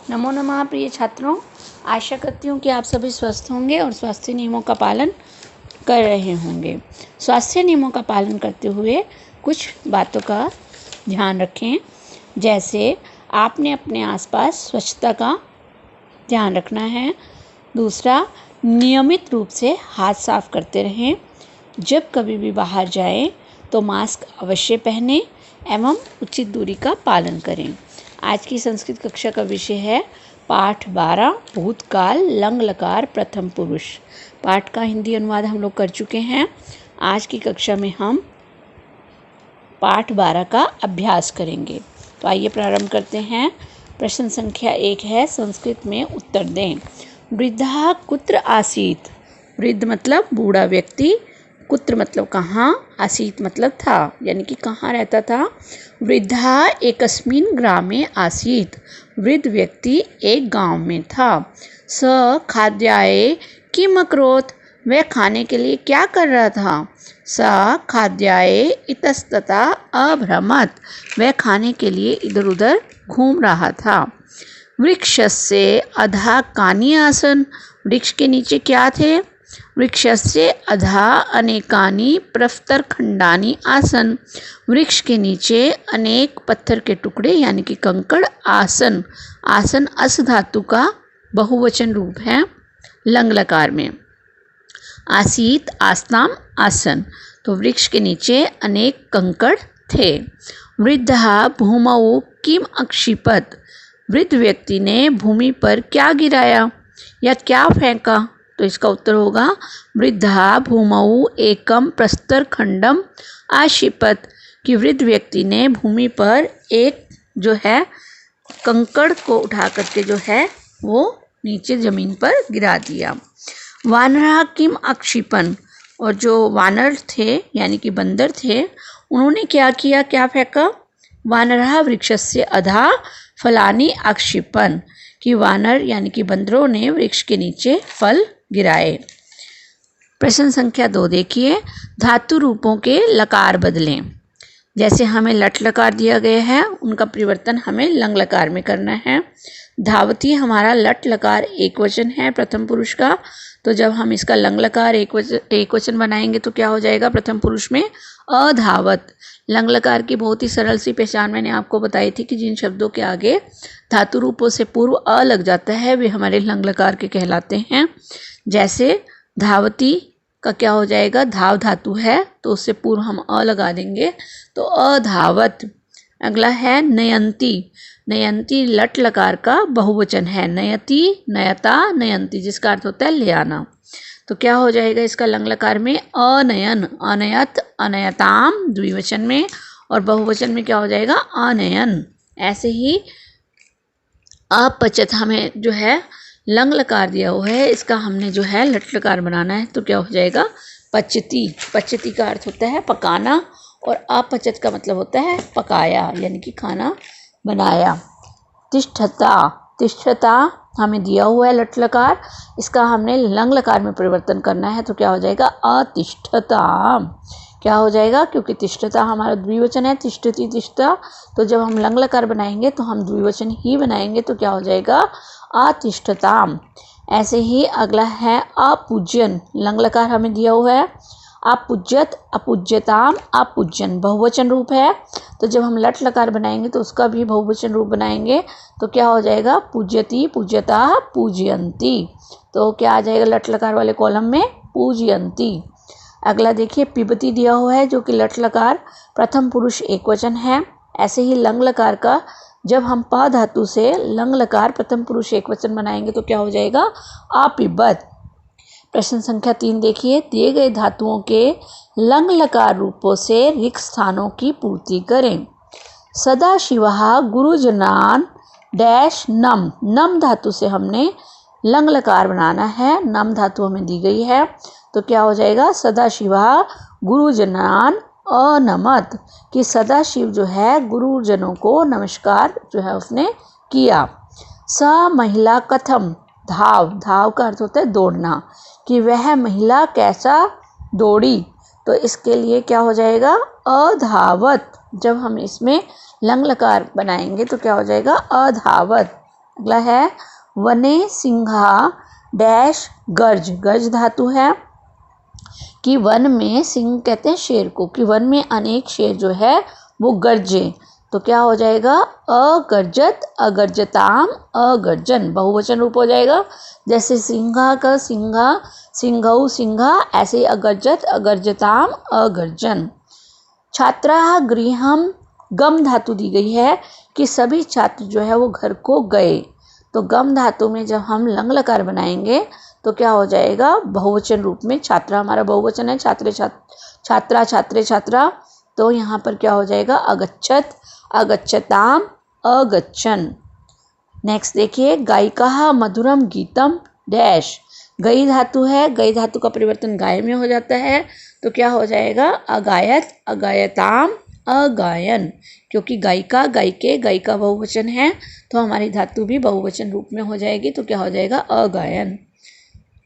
नमो नमः प्रिय छात्रों, आशा करती हूँ कि आप सभी स्वस्थ होंगे और स्वास्थ्य नियमों का पालन कर रहे होंगे। स्वास्थ्य नियमों का पालन करते हुए कुछ बातों का ध्यान रखें, जैसे आपने अपने आसपास स्वच्छता का ध्यान रखना है। दूसरा, नियमित रूप से हाथ साफ करते रहें। जब कभी भी बाहर जाएं तो मास्क अवश्य पहनें एवं उचित दूरी का पालन करें। आज की संस्कृत कक्षा का विषय है पाठ 12 भूतकाल लंग लकार प्रथम पुरुष। पाठ का हिंदी अनुवाद हम लोग कर चुके हैं। आज की कक्षा में हम पाठ 12 का अभ्यास करेंगे। तो आइए प्रारंभ करते हैं। प्रश्न संख्या 1 है, संस्कृत में उत्तर दें। वृद्धा कुत्र आसीत्। वृद्ध मतलब बूढ़ा व्यक्ति, कुत्र मतलब कहाँ, आसीत् मतलब था, यानी कि कहाँ रहता था। वृद्धा एकस्मिन् ग्रामे आसीत्। वृद्ध व्यक्ति एक गांव में था। स खाद्याय किम अकरोत्। वह खाने के लिए क्या कर रहा था। स खाद्याय इतस्ततः अभ्रमत्। वह खाने के लिए इधर उधर घूम रहा था। वृक्षस्य अधः कानि आसन्। वृक्ष के नीचे क्या थे। वृक्षस्य अधः अनेकानि प्रस्तरखण्डानि आसन्। वृक्ष के नीचे अनेक पत्थर के टुकड़े यानी कि कंकड़ आसन। आसन अस धातु का बहुवचन रूप है लंग लकार में। आसीत आस्ताम आसन। तो वृक्ष के नीचे अनेक कंकड़ थे। वृद्धः भूमौ किम अक्षिपत्। वृद्ध व्यक्ति ने भूमि पर क्या गिराया या क्या फेंका। तो इसका उत्तर होगा वृद्धा भूमौ एकम प्रस्तरखंडम आक्षिपत्। कि वृद्ध व्यक्ति ने भूमि पर एक जो है कंकड़ को उठा करके जो है वो नीचे जमीन पर गिरा दिया। वानरः किम अक्षिपन्। और जो वानर थे यानी कि बंदर थे, उन्होंने क्या किया, क्या फेंका। वानरः वृक्षस्य अधः फलानि अक्षिपन्। कि वानर यानी कि बंदरों ने वृक्ष के नीचे फल गिराए। प्रश्न संख्या 2 देखिए, धातु रूपों के लकार बदलें। जैसे हमें लट लकार दिया गया है, उनका परिवर्तन हमें लंग लकार में करना है। धावती हमारा लट लकार एक वचन है प्रथम पुरुष का, तो जब हम इसका लंग लकार एक वचन बनाएंगे तो क्या हो जाएगा प्रथम पुरुष में अधावत। लंग लकार की बहुत ही सरल सी पहचान मैंने आपको बताई थी कि जिन शब्दों के आगे धातु रूपों से पूर्व अ लग जाता है वे हमारे लंग लकार के कहलाते हैं। जैसे धावती का क्या हो जाएगा, धाव धातु है तो उससे पूर्व हम अ लगा देंगे तो अधावत। अगला है नयंती। नयंती लट लकार का बहुवचन है। नयति नयता नयंती, जिसका अर्थ होता है ले आना। तो क्या हो जाएगा इसका लंग लकार में अनयन। अनयत अनयताम द्विवचन में, और बहुवचन में क्या हो जाएगा अनयन। ऐसे ही अपचत हमें जो है लंग लकार दिया हुआ है, इसका हमने जो है लट लकार बनाना है तो क्या हो जाएगा पचती। पचती का अर्थ होता है पकाना और अपचत का मतलब होता है पकाया यानी कि खाना बनाया। तिष्ठता। तिष्ठता हमें दिया हुआ है लट लकार, इसका हमने लंग लकार में परिवर्तन करना है तो क्या हो जाएगा अतिष्ठता। क्या हो जाएगा, क्योंकि तिष्ठता हमारा द्विवचन है, तिष्ठति तिष्ठता, तो जब हम लंग लकार बनाएंगे तो हम द्विवचन ही बनाएंगे तो क्या हो जाएगा अतिष्ठताम। ऐसे ही अगला है अपूज्यन। लंग लकार हमें दिया हुआ है अपूज्यत अपूज्यताम अपूज्यन, बहुवचन रूप है, तो जब हम लट लकार बनाएंगे तो उसका भी बहुवचन रूप बनाएंगे तो क्या हो जाएगा पूज्यति पूज्यता पूजयंती। तो क्या आ जाएगा लट लकार वाले कॉलम में पूजयंती। अगला देखिए पिबती दिया हुआ है जो कि लट लकार प्रथम पुरुष एक वचन है। ऐसे ही लंग लकार का जब हम प धातु से लंग लकार प्रथम पुरुष एक वचन बनाएंगे तो क्या हो जाएगा अपिबत। प्रश्न संख्या 3 देखिए, दिए गए धातुओं के लंग लकार रूपों से रिक्त स्थानों की पूर्ति करें। सदाशिवः गुरुजनान डैश नम। नम धातु से हमने लंग लकार बनाना है, नम धातु हमें दी गई है तो क्या हो जाएगा सदाशिवः गुरुजनान अनमत। कि सदाशिव जो है गुरुजनों को नमस्कार जो है उसने किया। स महिला कथम। धाव। धाव का अर्थ होता है दौड़ना, कि वह महिला कैसा दौड़ी, तो इसके लिए क्या हो जाएगा अधावत। जब हम इसमें लंग लकार बनाएंगे तो क्या हो जाएगा अधावत। अगला है वने सिंहा डैश गर्ज। गर्ज धातु है कि वन में, सिंह कहते हैं शेर को, कि वन में अनेक शेर जो है वो गरजे। तो क्या हो जाएगा? अगर्जत अगर्जताम अगर्जन, बहुवचन रूप हो जाएगा। जैसे सिंहा का सिंहा, सिंघऊ सिंहा, ऐसे ही अगर्जत अगर्जताम अगर्जन। छात्रा गृहम, गम धातु दी गई है कि सभी छात्र जो है वो घर को गए। तो गम धातु में जब हम लंग लकार बनाएंगे तो क्या हो जाएगा? बहुवचन रूप में। छात्रा हमारा बहुवचन है, छात्रे छात्रा छात्रे छात्रा। तो यहाँ पर क्या हो जाएगा? अगच्छत अगच्छताम अगच्छन। नेक्स्ट देखिए, गायिका मधुरम गीतम डैश। गई धातु है, गई धातु का परिवर्तन गाय में हो जाता है। तो क्या हो जाएगा? अगायत अगायताम अगायन। क्योंकि गायिका गायिके, गायिका बहुवचन है तो हमारी धातु भी बहुवचन रूप में हो जाएगी। तो क्या हो जाएगा? अगायन।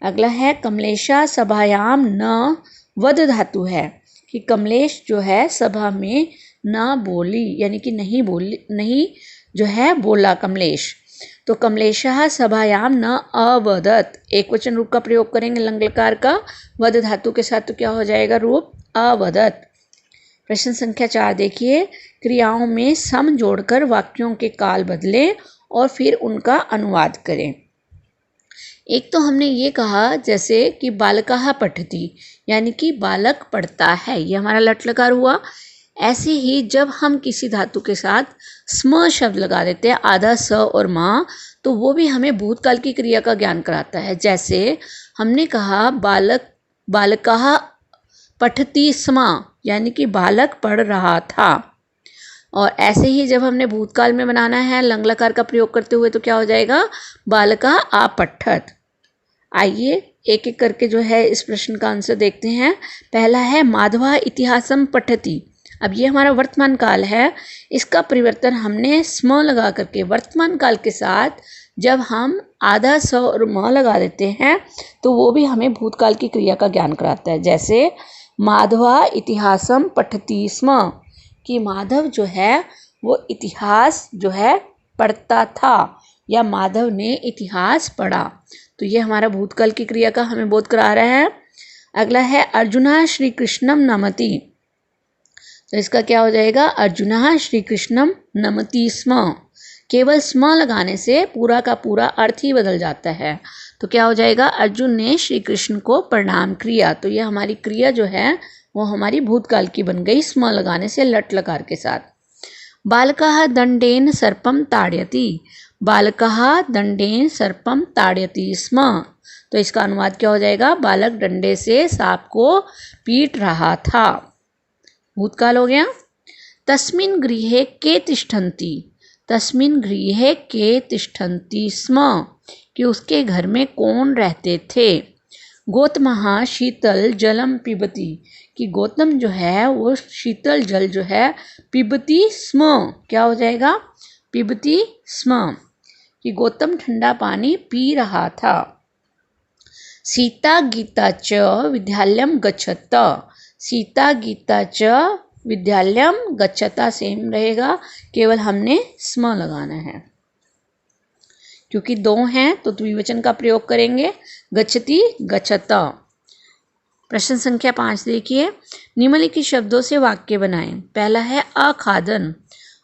अगला है कमलेशा सभायाम न, वद धातु है कि कमलेश जो है सभा में न बोली, यानी कि नहीं बोली, नहीं जो है बोला कमलेश। तो कमलेशः सभायाम न अवदत, एक वचन रूप का प्रयोग करेंगे लंग लकार का वद धातु के साथ। तो क्या हो जाएगा? रूप अवदत। प्रश्न संख्या 4 देखिए, क्रियाओं में सम जोड़कर वाक्यों के काल बदलें और फिर उनका अनुवाद करें। एक तो हमने ये कहा जैसे कि बालकः पठति, यानी कि बालक पढ़ता है, ये हमारा लट लकार हुआ। ऐसे ही जब हम किसी धातु के साथ स्म शब्द लगा देते हैं, आधा स और माँ, तो वो भी हमें भूतकाल की क्रिया का ज्ञान कराता है। जैसे हमने कहा बालकः पठति स्म, यानी कि बालक पढ़ रहा था। और ऐसे ही जब हमने भूतकाल में बनाना है लंग लकार का प्रयोग करते हुए तो क्या हो जाएगा? बालकः आपठत। आइए एक एक करके जो है इस प्रश्न का आंसर देखते हैं। पहला है माधवा इतिहासम पठति। अब ये हमारा वर्तमान काल है, इसका परिवर्तन हमने स्म लगा करके वर्तमान काल के साथ जब हम आधा स और म लगा देते हैं तो वो भी हमें भूतकाल की क्रिया का ज्ञान कराता है। जैसे माधवा इतिहासम पठति स्म, कि माधव जो है वो इतिहास जो है पढ़ता था, या माधव ने इतिहास पढ़ा। तो ये हमारा भूतकाल की क्रिया का हमें बोध करा रहा है। अगला है अर्जुना श्री कृष्णम नमति। तो इसका क्या हो जाएगा? अर्जुना श्री कृष्णम नमति स्म। केवल स्म लगाने से पूरा का पूरा अर्थ ही बदल जाता है। तो क्या हो जाएगा? अर्जुन ने श्री कृष्ण को प्रणाम किया। तो ये हमारी क्रिया जो है वो हमारी भूतकाल की बन गई स्म लगाने से लट लकार के साथ। बालकः दंडेन सर्पम ताड़यति। बालकः दंडेन सर्पम ताड़यति स्म। तो इसका अनुवाद क्या हो जाएगा? बालक डंडे से सांप को पीट रहा था। भूतकाल हो गया। तस्मिन् गृहे के तिष्ठन्ति। तस्मिन् गृहे के तिष्ठन्ति स्म, कि उसके घर में कौन रहते थे। गौतमः शीतल जलम पिबति, कि गौतम जो है वो शीतल जल जो है पिबति स्म, क्या हो जाएगा? पिबति स्म, कि गौतम ठंडा पानी पी रहा था। सीता गीता च विद्यालयम गच्छत। सीता गीता च विद्यालयम गच्छता सेम रहेगा, केवल हमने स्म लगाना है। क्योंकि दो हैं तो द्विवचन का प्रयोग करेंगे, गच्छति गच्छता। प्रश्न संख्या 5 देखिए, निम्नलिखित शब्दों से वाक्य बनाएं। पहला है अखादन।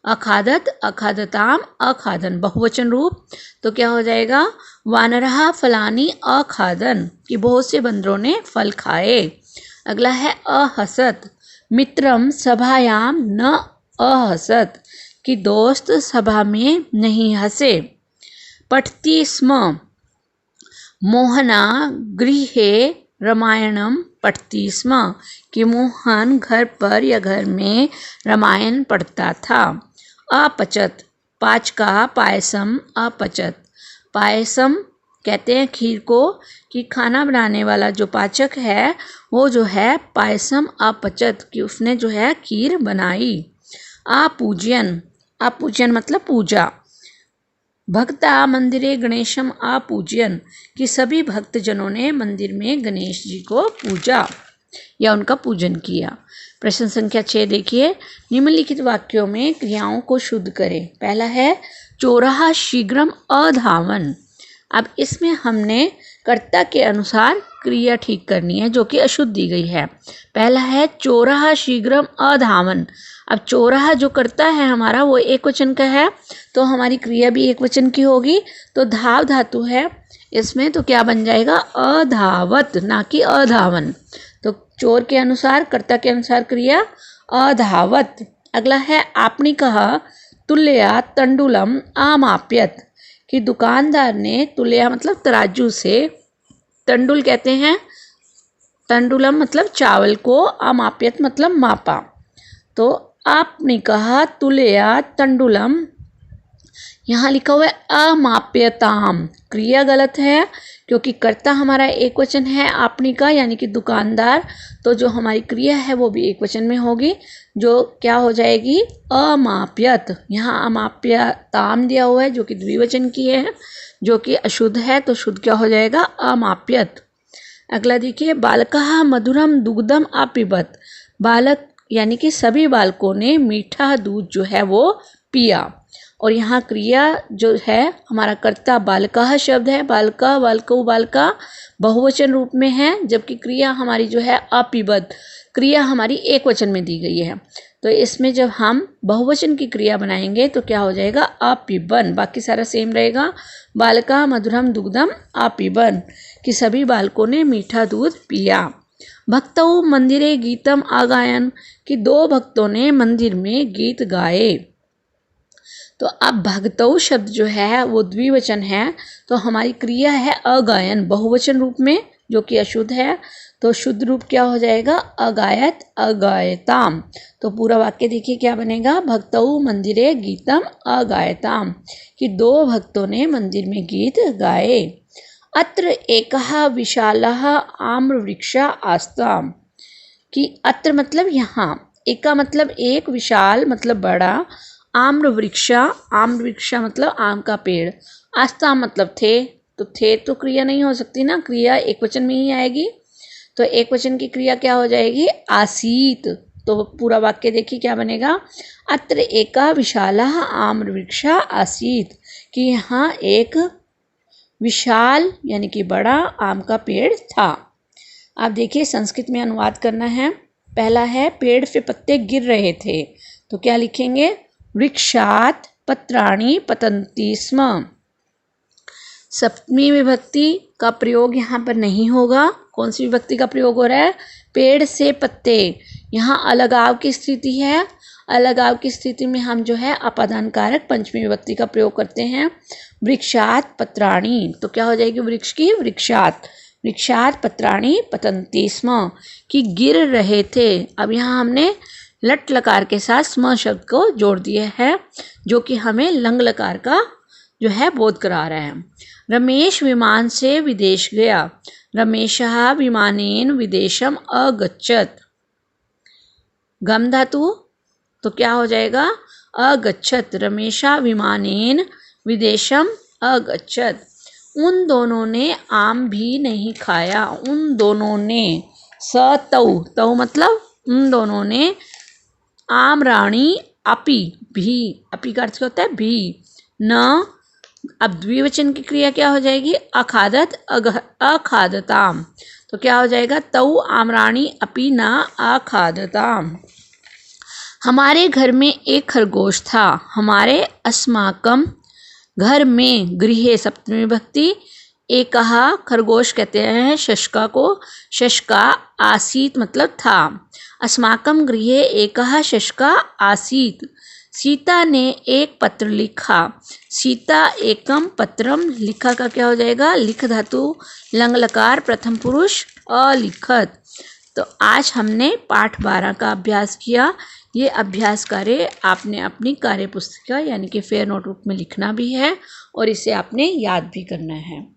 अखादत अखादताम अखादन, बहुवचन रूप। तो क्या हो जाएगा? वानरहा फलानी अखादन, कि बहुत से बंदरों ने फल खाए। अगला है अहसत। मित्रम सभायाम न अहसत, कि दोस्त सभा में नहीं हंसे। पठति स्म। मोहना गृहे रामायणम पठति स्म, कि मोहन घर पर या घर में रामायण पढ़ता था। अपचत। पाँच का पायसम अपचत। पायसम कहते हैं खीर को, कि खाना बनाने वाला जो पाचक है वो जो है पायसम अपचत, कि उसने जो है खीर बनाई। आपूजयन। आपूजयन मतलब पूजा। भक्ता मंदिरे गणेशम आपूजयन, कि सभी भक्तजनों ने मंदिर में गणेश जी को पूजा या उनका पूजन किया। प्रश्न संख्या 6 देखिए, निम्नलिखित वाक्यों में क्रियाओं को शुद्ध करें। पहला है चोरः शीघ्रम अधावन। अब इसमें हमने कर्ता के अनुसार क्रिया ठीक करनी है जो कि अशुद्ध दी गई है। पहला है चोरः शीघ्रम अधावन। अब चोरः जो कर्ता है हमारा वो एक वचन का है, तो हमारी क्रिया भी एक वचन की होगी। तो धाव धातु है इसमें, तो क्या बन जाएगा अधावत, ना कि अधावन। तो चोर के अनुसार, कर्ता के अनुसार क्रिया अधावत। अगला है आपने कहा तुल्या तंडुलम आमाप्यत, कि दुकानदार ने तुल्या मतलब तराजू से, तंडुल कहते हैं तंडुलम मतलब चावल को, आमाप्यत मतलब मापा। तो आपने कहा तुल्या तंडुलम, यहाँ लिखा हुआ है अमाप्यताम, क्रिया गलत है क्योंकि कर्ता हमारा एक वचन है आपने का यानी कि दुकानदार, तो जो हमारी क्रिया है वो भी एक वचन में होगी, जो क्या हो जाएगी अमाप्यत। यहाँ अमाप्यताम दिया हुआ है जो कि द्विवचन की है, जो कि अशुद्ध है, तो शुद्ध क्या हो जाएगा अमाप्यत। अगला देखिए बालकः मधुरम दुग्धम अपिबत, बालक यानी कि सभी बालकों ने मीठा दूध जो है वो पिया। और यहाँ क्रिया जो है हमारा कर्ता बालकः शब्द है, बालका बालको बालका बहुवचन रूप में है, जबकि क्रिया हमारी जो है अपिबत, क्रिया हमारी एक वचन में दी गई है। तो इसमें जब हम बहुवचन की क्रिया बनाएंगे तो क्या हो जाएगा अपिबन, बाकी सारा सेम रहेगा। बालका मधुरम दुग्धम अपिबन, कि सभी बालकों ने मीठा दूध पिया। भक्तौ मंदिरे गीतम आगायन, कि दो भक्तों ने मंदिर में गीत गाए। तो अब भक्तौ शब्द जो है वो द्विवचन है, तो हमारी क्रिया है अगायन बहुवचन रूप में, जो कि अशुद्ध है। तो शुद्ध रूप क्या हो जाएगा अगायत अगायताम। तो पूरा वाक्य देखिए क्या बनेगा भक्तौ मंदिरे गीतम अगायताम, कि दो भक्तों ने मंदिर में गीत गाए। अत्र एकः विशालः आम्रवृक्षा आस्ताम, कि अत्र मतलब यहाँ, एका मतलब एक, विशाल मतलब बड़ा, आम्रवृक्षा, आम्रवृक्षा मतलब आम का पेड़, आस्ता मतलब थे, तो थे तो क्रिया नहीं हो सकती ना, क्रिया एक वचन में ही आएगी। तो एक वचन की क्रिया क्या हो जाएगी आसीत। तो पूरा वाक्य देखिए क्या बनेगा अत्र एका विशालः आम्रवृक्षा आसीत, कि यहाँ एक विशाल यानी कि बड़ा आम का पेड़ था। आप देखिए संस्कृत में अनुवाद करना है। पहला है पेड़ से पत्ते गिर रहे थे, तो क्या लिखेंगे वृक्षात पत्राणि पतन्ति स्म। सप्तमी विभक्ति का प्रयोग यहाँ पर नहीं होगा। कौन सी विभक्ति का प्रयोग हो रहा है पेड़ से पत्ते, यहाँ अलगाव की स्थिति है। अलगाव की स्थिति में हम जो है अपादान कारक पंचमी विभक्ति का प्रयोग करते हैं। वृक्षात पत्राणि, तो क्या हो जाएगी वृक्ष की वृक्षात, वृक्षात पत्राणि पतन्ति स्म, कि गिर रहे थे। अब यहाँ हमने लट लकार के साथ स्म शब्द को जोड़ दिया है, जो कि हमें लंग लकार का जो है बोध करा रहा है। रमेश विमान से विदेश गया, रमेशः विमानेन विदेशम अगच्छत। गम धातु, तो क्या हो जाएगा अगच्छत, रमेशा विमानेन विदेशम अगच्छत। उन दोनों ने आम भी नहीं खाया, उन दोनों ने, सतौ, तौ मतलब उन दोनों ने, आम्राणि अपि भी, अपि का अर्थ क्या होता है भी, न। अब द्विवचन की क्रिया क्या हो जाएगी अखादत अखादताम, तो क्या हो जाएगा तौ आम्राणि अपि न अखादताम। हमारे घर में एक खरगोश था, हमारे अस्माकम घर में, गृहे सप्तमी विभक्ति, एकहा खरगोश कहते हैं शशका को, शशका आसीत मतलब था। अस्माकम गृहे एकहा शशका आसीत। सीता ने एक पत्र लिखा, सीता एकम पत्रम, लिखा का क्या हो जाएगा लिख धातु लंग लकार प्रथम पुरुष अलिखत। तो आज हमने पाठ 12 का अभ्यास किया। ये अभ्यास कार्य आपने अपनी कार्य पुस्तिका यानी कि फेयर नोटबुक में लिखना भी है और इसे आपने याद भी करना है।